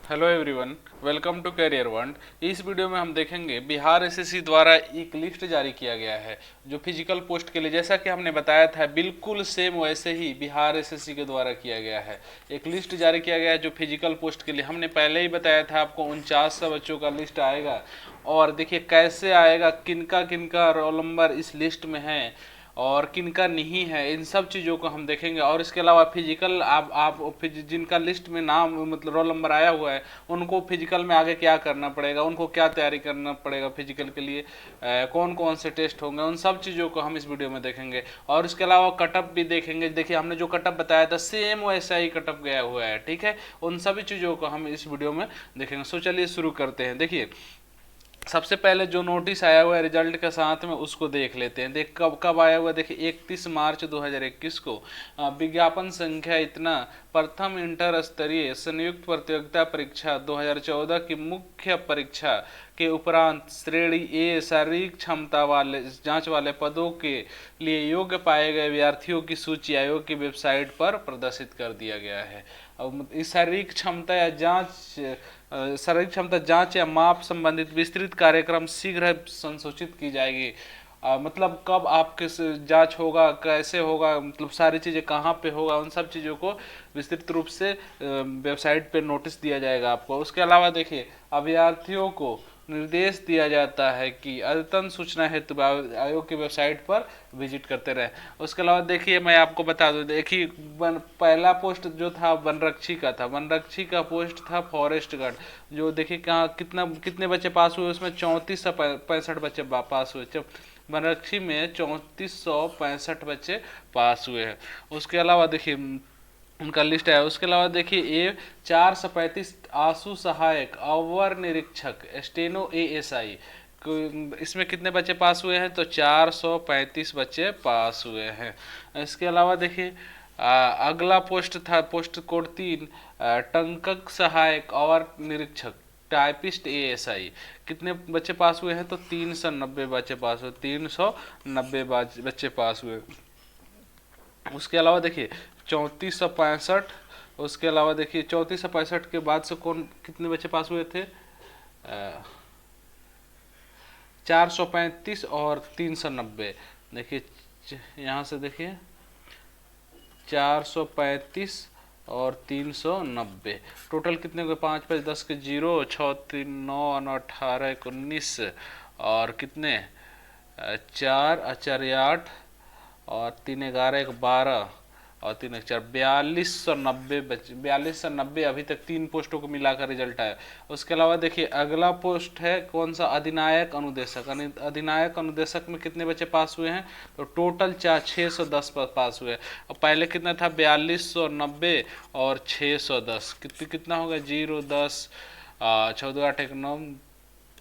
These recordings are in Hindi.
Hello everyone, welcome to career one. इस वीडियो में हम देखेंगे बिहार एसएससी द्वारा एक लिस्ट जारी किया गया है जो फिजिकल पोस्ट के लिए, जैसा कि हमने बताया था बिल्कुल सेम वैसे ही बिहार एसएससी के द्वारा किया गया है। एक लिस्ट जारी किया गया है जो फिजिकल पोस्ट के लिए, हमने पहले ही बताया था आपको 49 बच्चों का लिस्ट आएगा। और देखिए कैसे आएगा, किनका किनका रोल नंबर इस लिस्ट में है और किनका नहीं है, इन सब चीज़ों को हम देखेंगे। और इसके अलावा फिजिकल आप जिनका लिस्ट में नाम मतलब रोल नंबर आया हुआ है उनको फिजिकल में आगे क्या करना पड़ेगा, उनको क्या तैयारी करना पड़ेगा फिजिकल के लिए, कौन कौन से टेस्ट होंगे, उन सब चीज़ों को हम इस वीडियो में देखेंगे। और इसके अलावा कटअप भी देखेंगे। देखिए हमने जो कटअप बताया था सेम वैसा ही कटअप गया हुआ है, ठीक है। उन सभी चीज़ों को हम इस वीडियो में देखेंगे। सो चलिए शुरू करते हैं। देखिए सबसे पहले जो नोटिस आया हुआ है रिजल्ट के साथ में उसको देख लेते हैं। देख कब कब आया हुआ है। देखिए 31 मार्च 2021 को विज्ञापन संख्या इतना, प्रथम इंटर स्तरीय संयुक्त प्रतियोगिता परीक्षा 2014 की मुख्य परीक्षा के उपरांत श्रेणी ए शारीरिक क्षमता वाले जांच वाले पदों के लिए योग्य पाए गए विद्यार्थियों की सूची आयोग की वेबसाइट पर प्रदर्शित कर दिया गया है। अब इस शारीरिक क्षमता या शारीरिक क्षमता जांच या माप संबंधित विस्तृत कार्यक्रम शीघ्र संसूचित की जाएगी। मतलब कब आपके जांच होगा, कैसे होगा, मतलब सारी चीज़ें कहाँ पे होगा, उन सब चीज़ों को विस्तृत रूप से वेबसाइट पे नोटिस दिया जाएगा आपको। उसके अलावा देखिए अभ्यर्थियों को निर्देश दिया जाता है कि अद्यतन सूचना हेतु आयोग की वेबसाइट पर विजिट करते रहे। उसके अलावा देखिए मैं आपको बता दूं, देखिए पहला पोस्ट जो था वनरक्षी का था। वनरक्षी का पोस्ट था फॉरेस्ट गार्ड, जो देखिए कहाँ कितने बच्चे पास हुए, उसमें 3465 बच्चे पास हुए। वनरक्षी में 3465 बच्चे पास हुए हैं। उसके अलावा देखिए उनका लिस्ट है। उसके अलावा देखिए ए 435 आंसू सहायक अवर निरीक्षक स्टेनो एएसआई, इसमें कितने बच्चे पास हुए हैं, तो 435 बच्चे पास हुए हैं। इसके अलावा देखिए अगला पोस्ट था पोस्ट कोड 3 टंकक सहायक और निरीक्षक टाइपिस्ट एएसआई, कितने बच्चे पास हुए हैं, तो 390 बच्चे पास हुए, 390 बच्चे पास हुए। उसके अलावा देखिए 3465, उसके अलावा देखिए 3465 के बाद से कौन कितने बच्चे पास हुए थे, 435 और 390। देखिए यहाँ से देखिए 435 और 390 टोटल कितने को, 5 5 10 के 0, 6 3 9 9 18 19 और कितने 4 4 8 और 3 11 1 12 और 3 1 4 4290 बच्चे, 4290 अभी तक 3 पोस्टों को मिलाकर रिजल्ट आया। उसके अलावा देखिए अगला पोस्ट है कौन सा, अधिनायक अनुदेशक। अधिनायक अनुदेशक में कितने बच्चे पास हुए हैं, तो टोटल 610 पास हुए। और पहले कितना था 4290 और 610, कितना होगा 0 10 14 8 1 9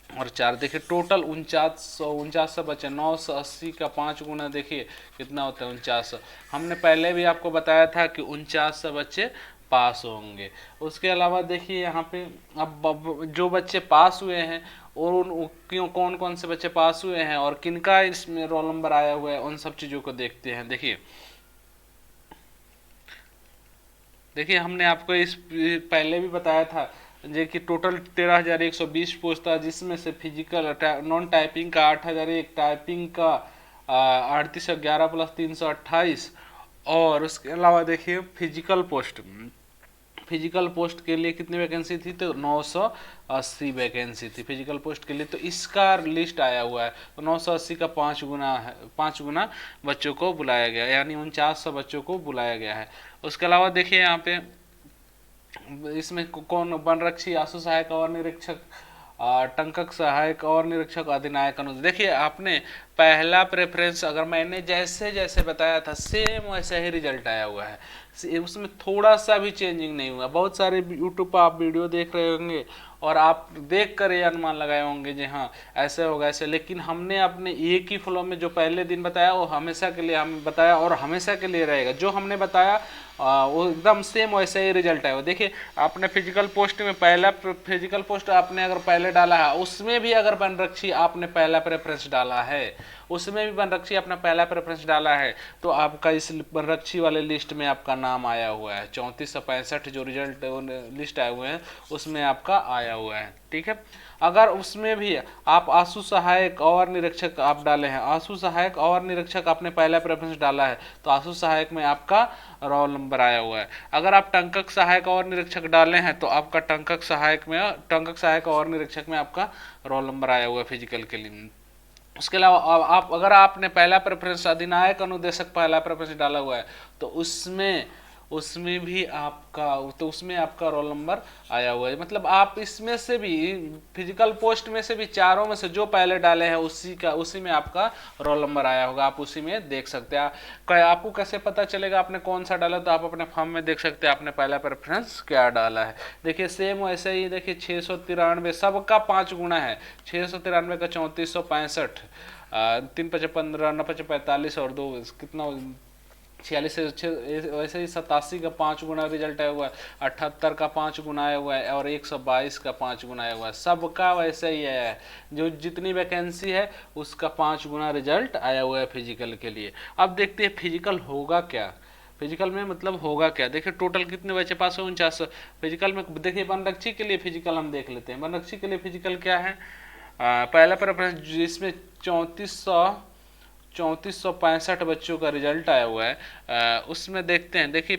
और 4, देखिए टोटल 49 बचे। 980 का 5 गुना देखिए कितना होता है 49। हमने पहले भी आपको बताया था कि 49 बच्चे पास होंगे। उसके अलावा देखिए यहाँ पे अब जो बच्चे पास हुए हैं और क्यों कौन कौन से बच्चे पास हुए हैं और किनका इसमें रोल नंबर आया हुआ है, उन सब चीज़ों को देखते हैं। देखिए हमने आपको इस पहले भी बताया था जे कि टोटल 13,120 पोस्ट था, जिसमें से फिजिकल नॉन टाइपिंग का 8,001, टाइपिंग का 3811 प्लस 328। और उसके अलावा देखिए फिजिकल पोस्ट के लिए कितनी वैकेंसी थी, तो 980 वैकेंसी थी फिजिकल पोस्ट के लिए। तो इसका लिस्ट आया हुआ है, तो 980 का 5 गुना है, 5 गुना बच्चों को बुलाया गया, यानी 4900 बच्चों को बुलाया गया है। उसके अलावा देखिए यहाँ पे इसमें कौन, वनरक्षी आंसू सहायक और निरीक्षक, टंकक सहायक और निरीक्षक, अधिनायक अनुदेशक। देखिए आपने पहला प्रेफरेंस अगर मैंने जैसे जैसे बताया था सेम वैसे ही रिजल्ट आया हुआ है, उसमें थोड़ा सा भी चेंजिंग नहीं हुआ। बहुत सारे यूट्यूब पर आप वीडियो देख रहे होंगे और आप देख कर ये अनुमान लगाए होंगे जी हाँ ऐसे होगा ऐसे, लेकिन हमने अपने एक ही फ्लो में जो पहले दिन बताया वो हमेशा के लिए हम बताया और हमेशा के लिए रहेगा। जो हमने बताया वो एकदम सेम वैसे ही रिजल्ट है। देखिए आपने फिजिकल पोस्ट में पहला फिजिकल पोस्ट आपने अगर पहले डाला है, उसमें भी अगर वनरक्षी आपने पहला प्रेफरेंस डाला है उसमें भी वनरक्षी अपना पहला प्रेफरेंस डाला है तो आपका इस वनरक्षी वाले लिस्ट में आपका नाम आया हुआ है। 3465 जो रिजल्ट लिस्ट आए हुए हैं उसमें आपका आया हुआ है। ठीक है, अगर उसमें भी आप आंसू सहायक और निरीक्षक आप डाले हैं, आंसू सहायक और निरीक्षक आपने पहला प्रेफरेंस डाला है तो आंसू सहायक में आपका रोल नंबर आया हुआ है। अगर आप टंकक सहायक और निरीक्षक डाले हैं तो आपका टंकक सहायक और निरीक्षक में आपका रोल नंबर आया हुआ है फिजिकल के लिए। उसके अलावा आप अगर आपने पहला प्रेफरेंस अधिनायक अनुदेशक पहला प्रेफरेंस डाला हुआ है तो उसमें भी आपका उसमें आपका रोल नंबर आया हुआ है। मतलब आप इसमें से भी फिजिकल पोस्ट में से भी चारों में से जो पहले डाले हैं उसी में आपका रोल नंबर आया होगा, आप उसी में देख सकते हैं। आपको कैसे पता चलेगा आपने कौन सा डाला, तो आप अपने फॉर्म में देख सकते हैं आपने पहला प्रेफरेंस क्या डाला है। देखिए सेम वैसे ही देखिए 693 सबका 5 गुना है, 693 का 3465 3 5 15 9 5 45 और 2 कितना 46 से वैसे ही 87 का 5 गुना रिजल्ट आया हुआ है, 78 का 5 गुना आया हुआ है और 122 का 5 गुना आया हुआ है। सबका वैसे ही है, जो जितनी वैकेंसी है उसका 5 गुना रिजल्ट आया हुआ है फिजिकल के लिए। अब देखते हैं फिजिकल होगा क्या, फिजिकल में मतलब होगा क्या। देखिए टोटल कितने बच्चे पास है 49। फिजिकल में देखिए वनरक्षी के लिए फिजिकल हम देख लेते हैं। वनरक्षी के लिए फिजिकल क्या है, पहला प्रेफरेंस जिसमें 3465 बच्चों का रिजल्ट आया हुआ है। उसमें देखते हैं, देखिए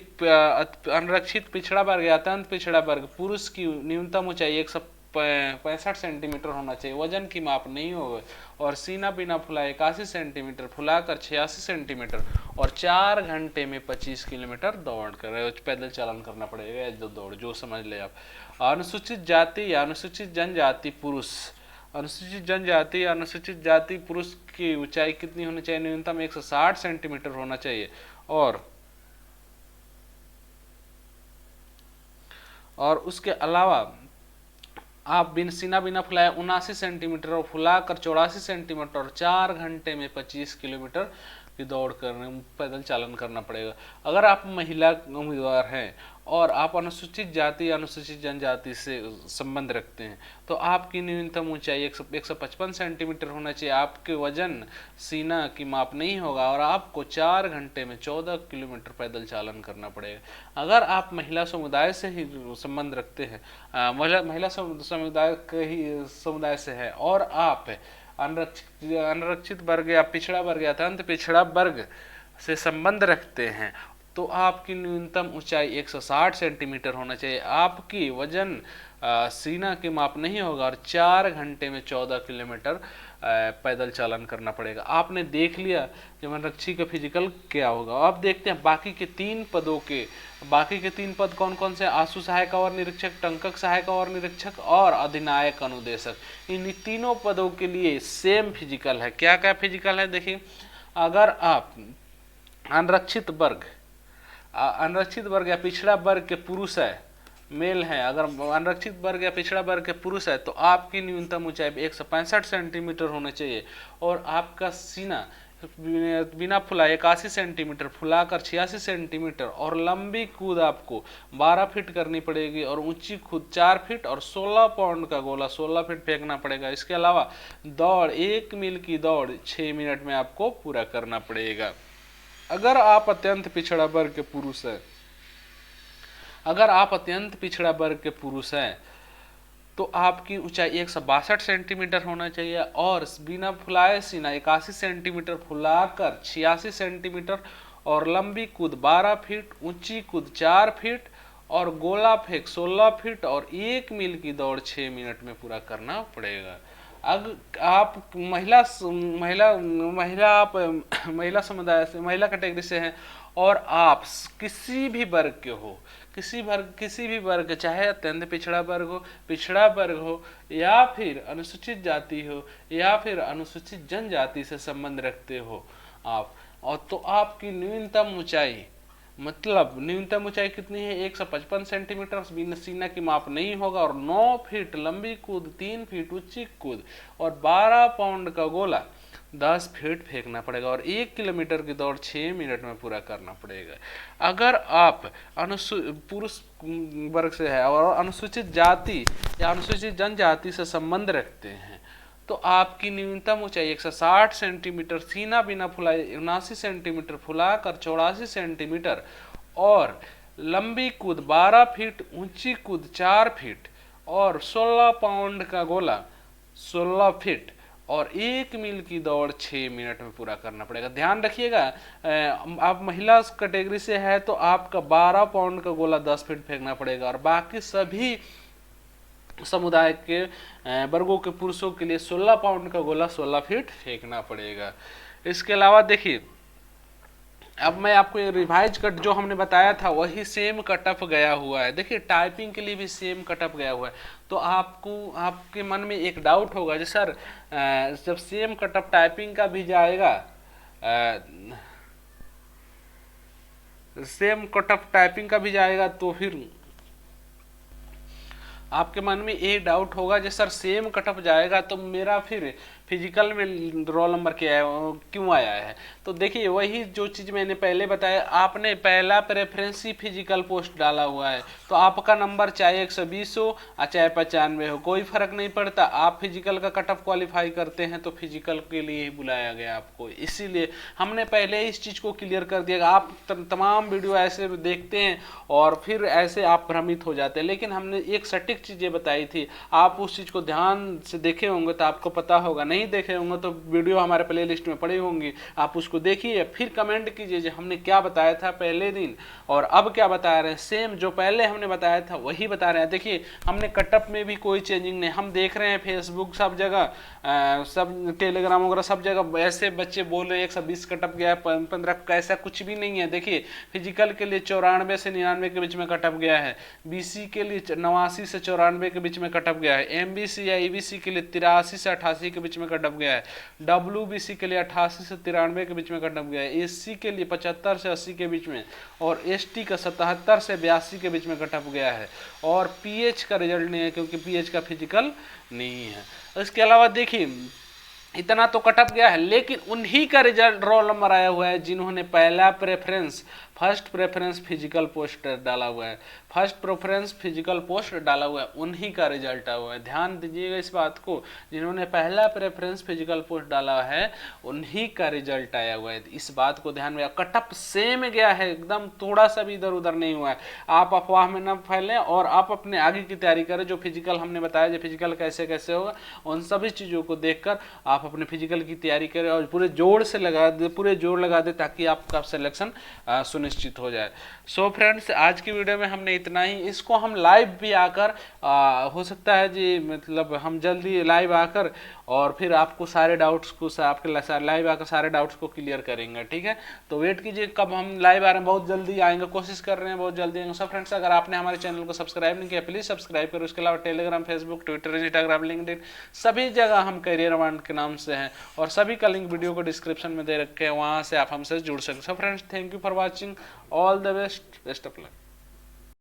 अनरक्षित पिछड़ा वर्ग या अत्यंत पिछड़ा वर्ग पुरुष की न्यूनतम ऊंचाई 165 सेंटीमीटर होना चाहिए, वजन की माप नहीं होगा और सीना बिना फुलाए 81 सेंटीमीटर, फुलाकर 86 सेंटीमीटर और 4 घंटे में 25 किलोमीटर दौड़ कर पैदल चालन करना पड़ेगा जो दौड़ जो समझ ले आप। अनुसूचित जाति या अनुसूचित जनजाति पुरुष, अनुसूचित जाति पुरुष की ऊंचाई कितनी होनी चाहिए, न्यूनतम 160 सेंटीमीटर होना चाहिए और उसके अलावा आप सीना बिना फुलाए 79 सेंटीमीटर और फुलाकर 84 सेंटीमीटर और 4 घंटे में 25 किलोमीटर की दौड़ करने पैदल चालन करना पड़ेगा। अगर आप महिला उम्मीदवार हैं और आप अनुसूचित जाति अनुसूचित जनजाति से संबंध रखते हैं तो आपकी न्यूनतम ऊंचाई 155 सेंटीमीटर होना चाहिए, आपके वजन सीना की माप नहीं होगा और आपको 4 घंटे में 14 किलोमीटर पैदल चालन करना पड़ेगा। अगर आप महिला समुदाय से ही संबंध रखते हैं, महिला समुदाय से है और आप अनरक्षित वर्ग या पिछड़ा वर्ग या अत्यंत पिछड़ा वर्ग से संबंध रखते हैं तो आपकी न्यूनतम ऊंचाई 160 सेंटीमीटर होना चाहिए, आपकी वजन सीना की माप नहीं होगा और 4 घंटे में 14 किलोमीटर पैदल चालन करना पड़ेगा। आपने देख लिया कि वनरक्षी का फिजिकल क्या होगा। अब देखते हैं बाकी के 3 पदों के, बाकी के 3 पद कौन कौन से, आंसू सहायक और निरीक्षक, टंकक सहायक और निरीक्षक और अधिनायक अनुदेशक। इन तीनों पदों के लिए सेम फिजिकल है। क्या क्या फिजिकल है देखिए, अगर आप अनरक्षित वर्ग या पिछड़ा वर्ग के पुरुष है, मेल है, अगर अनरक्षित वर्ग या पिछड़ा वर्ग के पुरुष है तो आपकी न्यूनतम ऊंचाई 165 सेंटीमीटर होना चाहिए और आपका सीना बिना फुलाए 81 सेंटीमीटर, फुलाकर 86 सेंटीमीटर और लंबी कूद आपको 12 फीट करनी पड़ेगी और ऊंची कूद 4 फीट और 16 पाउंड का गोला 16 फीट फेंकना पड़ेगा। इसके अलावा दौड़ 1 मील की दौड़ 6 मिनट में आपको पूरा करना पड़ेगा। अगर आप अत्यंत पिछड़ा वर्ग के पुरुष हैं, अगर आप अत्यंत पिछड़ा वर्ग के पुरुष हैं तो आपकी ऊंचाई 162 सेंटीमीटर होना चाहिए और बिना फुलाए सीना 81 सेंटीमीटर, फुलाकर 86 सेंटीमीटर और लंबी कूद 12 फीट, ऊंची कूद 4 फीट और गोला फेंक 16 फीट और 1 मील की दौड़ 6 मिनट में पूरा करना पड़ेगा। अगर आप महिला समुदाय से, महिला कैटेगरी से हैं और आप किसी भी वर्ग के हो, किसी भी वर्ग, चाहे अत्यंत पिछड़ा वर्ग हो या फिर अनुसूचित जाति हो या फिर अनुसूचित जनजाति से संबंध रखते हो आप, और तो आपकी न्यूनतम ऊंचाई कितनी है, 155 सेंटीमीटर सीना की माप नहीं होगा और 9 फीट लंबी कूद, 3 फीट ऊंची कूद और 12 पाउंड का गोला 10 फीट फेंकना पड़ेगा और 1 किलोमीटर की दौड़ 6 मिनट में पूरा करना पड़ेगा। अगर आप पुरुष वर्ग से है और अनुसूचित जाति या अनुसूचित जनजाति से संबंध रखते हैं तो आपकी न्यूनतम ऊंचाई 160 सेंटीमीटर, सीना बिना फुलाए 79 सेंटीमीटर, फुलाकर 84 सेंटीमीटर, और लंबी कूद 12 फीट, ऊंची कूद 4 फीट, और 16 पाउंड का गोला 16 फीट, और 1 मील की दौड़ 6 मिनट में पूरा करना पड़ेगा। ध्यान रखिएगा, आप महिला कैटेगरी से है तो आपका 12 पाउंड का गोला 10 फीट फेंकना पड़ेगा, और बाकी सभी समुदाय के वर्गों के पुरुषों के लिए 16 पाउंड का गोला 16 फीट फेंकना पड़ेगा। इसके अलावा देखिए, अब मैं आपको ये रिवाइज कट जो हमने बताया था वही सेम कटअप गया हुआ है। देखिए टाइपिंग के लिए भी सेम कटअप गया हुआ है। तो आपको, आपके मन में एक डाउट होगा, जो सर जब सेम कटअप टाइपिंग का भी जाएगा, सेम कटअप टाइपिंग का भी जाएगा, तो फिर आपके मन में एक डाउट होगा, जो सर सेम कटअप जाएगा तो मेरा फिर फिजिकल में रोल नंबर क्यों आया है। तो देखिए वही जो चीज़ मैंने पहले बताया, आपने पहला प्रेफरेंस ही फिजिकल पोस्ट डाला हुआ है, तो आपका नंबर चाहे 120 हो और चाहे 95 हो, कोई फर्क नहीं पड़ता। आप फिजिकल का कटअप क्वालिफाई करते हैं तो फिजिकल के लिए ही बुलाया गया आपको, इसीलिए हमने पहले इस चीज़ को क्लियर कर दिया। आप तमाम वीडियो ऐसे देखते हैं और फिर ऐसे आप भ्रमित हो जाते हैं, लेकिन हमने एक सटीक चीज़ें बताई थी। आप उस चीज़ को ध्यान से देखे होंगे तो आपको पता होगा, नहीं देखे होंगे तो वीडियो हमारे प्ले लिस्ट में पड़ी होंगी, आप उसको देखिए, फिर कमेंट कीजिए हमने क्या बताया था पहले दिन और अब क्या बता रहे हैं। सेम जो पहले हमने बताया था वही बता रहे हैं। देखिए हमने कटअप में भी कोई चेंजिंग नहीं, हम देख रहे हैं फेसबुक सब जगह, सब टेलीग्राम वगैरह सब जगह ऐसे बच्चे बोल रहे हैं 120 कटअप गया है, 15 का, ऐसा कुछ भी नहीं है। देखिए फिजिकल के लिए 94 से 99 के बीच में कटअप गया है, बीसी के लिए 89 से 94 के बीच में कटअप गया है, एमबीसी या ईबीसी के लिए 83 से 88 के बीच में कटअप गया है, डब्ल्यूबीसी के लिए 88 से 93 के बीच में कटअप गया है, एससी के लिए 75 से 80 के बीच में, और एसटी का 77 से 82 के बीच में कटअप गया है। और पीएच का रिजल्ट नहीं है क्योंकि पीएच का फिजिकल नहीं है। इसके अलावा देखिए इतना तो कटअप गया है, लेकिन उन्हीं का रिजल्ट रोल नंबर आया हुआ है जिन्होंने पहला preference, first preference physical post डाला हुआ है, फर्स्ट प्रेफरेंस फिजिकल पोस्ट डाला हुआ है, उन्हीं का रिजल्ट आया हुआ है। ध्यान दीजिएगा इस बात को, जिन्होंने पहला प्रेफरेंस फिजिकल पोस्ट डाला है उन्हीं का रिजल्ट आया हुआ है। इस बात को ध्यान में, कटअप सेम गया है एकदम, थोड़ा सा भी इधर उधर नहीं हुआ है। आप अफवाह में न फैलें और आप अपने आगे की तैयारी करें। जो फिजिकल हमने बताया, जो फिजिकल कैसे कैसे होगा, उन सभी चीज़ों को देखकर आप अपने फिजिकल की तैयारी करें और पूरे जोर से लगा दे, पूरे जोर लगा दे, ताकि आपका सिलेक्शन सुनिश्चित हो जाए। सो फ्रेंड्स, आज की वीडियो में हमने इतना ही। इसको हम लाइव भी आकर हो सकता है जी, मतलब हम जल्दी लाइव आकर और फिर आपको सारे डाउट्स को, आपके लाइव आकर सारे डाउट्स को क्लियर करेंगे, ठीक है। तो वेट कीजिए कब हम लाइव आ रहे हैं, बहुत जल्दी आएंगे, कोशिश कर रहे हैं बहुत जल्दी आएंगे। सो फ्रेंड्स, अगर आपने हमारे चैनल को सब्सक्राइब नहीं किया प्लीज़ सब्सक्राइब करो। उसके अलावा Telegram, Facebook, Twitter, Instagram, LinkedIn सभी जगह हम करियर वांट के नाम से हैं, और सभी का लिंक वीडियो को डिस्क्रिप्शन में दे रखे हैं, वहाँ से आप हमसे जुड़ सकते हैं। So friends, thank you for watching, all the best, best of luck.